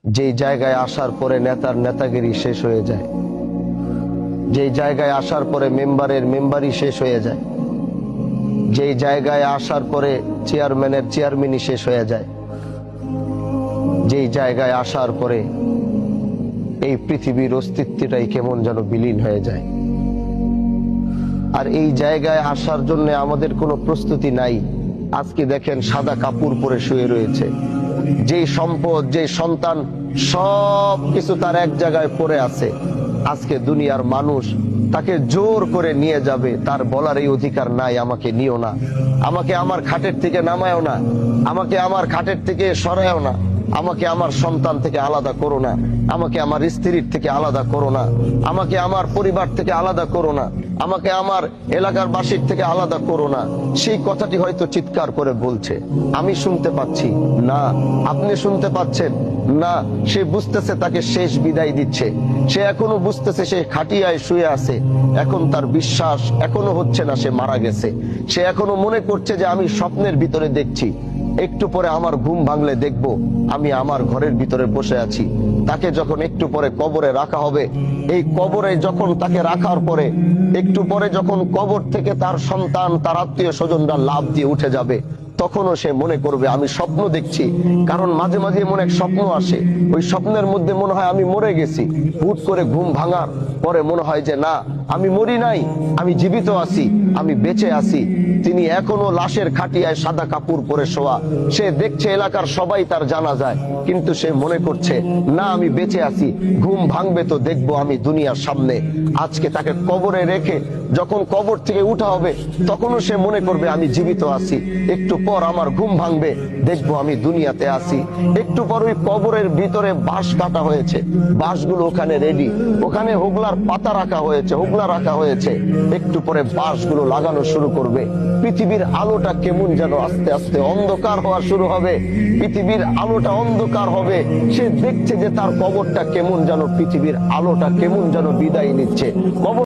যেই জায়গায় আসার পরে নেতার নেতাগিরি শেষ হয়ে যায়, যেই জায়গায় আসার পরে মেম্বারের মেম্বারি শেষ হয়ে যায়, যেই জায়গায় আসার পরে চেয়ারম্যানের চেয়ারম্যানই শেষ হয়ে যায়, যেই জায়গায় আসার পরে এই পৃথিবীর অস্তিত্বটাই কেমন যেন বিলীন হয়ে যায়। আর এই জায়গায় আসার জন্য আমাদের কোনো প্রস্তুতি নাই। আজকে দেখেন সাদা কাপড় পরে শুয়ে রয়েছে, যেই সম্পদ, যেই সন্তান, সব কিছু তার এক জায়গায় পড়ে আছে। আজকে দুনিয়ার মানুষ তাকে জোর করে নিয়ে যাবে, তার বলার এই অধিকার নাই আমাকে নিও না, আমাকে আমার খাটের থেকে নামায়ও না, আমাকে আমার খাটের থেকে সরায়ও না, আমাকে আমার সন্তান থেকে আলাদা করো না, আমাকে আমার স্ত্রীর থেকে আলাদা করো না, আমাকে আমার পরিবার থেকে আলাদা করো না, আমাকে আমার এলাকার বাসীর থেকে আলাদা করো না। সেই কথাটি হয়তো চিৎকার করে বলছে, আমি শুনতে পাচ্ছি না, আপনি শুনতে পাচ্ছেন না। সে বুঝতেছে তাকে শেষ বিদায় দিচ্ছে, সে এখনো বুঝতেছে সে খাটিয়ায় শুয়ে আছে, এখন তার বিশ্বাস এখনো হচ্ছে না সে মারা গেছে। সে এখনো মনে করছে যে আমি স্বপ্নের ভিতরে দেখছি, একটু পরে আমার ঘুম ভাঙলে দেখব আমি আমার ঘরের ভিতরে বসে আছি। তাকে যখন একটু পরে কবরে রাখা হবে, এই কবরে যখন তাকে রাখার পরে একটু পরে যখন কবর থেকে তার সন্তান, তার আত্মীয় স্বজনরা লাফ দিয়ে উঠে যাবে, তখনও সে মনে করবে আমি স্বপ্ন দেখছি। কারণ মাঝে মাঝে এমন এক স্বপ্ন আসে, ওই স্বপ্নের মধ্যে মনে হয় আমি মরে গেছি। হুট করে ঘুম ভাঙার পরে মনে হয় যে না, আমি মরি নাই, আমি জীবিত আছি, আমি বেঁচে আছি। তিনি এখনো লাশের খাটিয়ায় সাদা কাপড় পরে শোয়া। সে দেখছে এলাকার সবাই তার জানা যায়, কিন্তু সে মনে করছে না, আমি বেঁচে আছি, ঘুম ভাঙবে তো দেখবো আমি দুনিয়ার সামনে। আজকে তাকে কবরে রেখে যখন কবর থেকে উঠা হবে, তখনও সে মনে করবে আমি জীবিত আছি। একটু পর আমার ঘুম ভাঙবে, দেখবো আমি দুনিয়াতে আছি। একটু পর ওই কবরের ভিতরে বাঁশ কাটা হয়েছে, বাঁশগুলো ওখানে রেডি, ওখানে হোগলার পাতা রাখা হয়েছে, হোগলা রাখা হয়েছে। একটু পরে বাঁশগুলো লাগানো শুরু করবে। পৃথিবীর আলোটা কেমন যেন আস্তে আস্তে অন্ধকার হওয়া শুরু হবে, পৃথিবীর আলোটা অন্ধকার হবে। সে দেখছে যে তার কবরটা কেমন যেন, পৃথিবীর আলোটা কেমন যেন বিদায় নিচ্ছে। কবর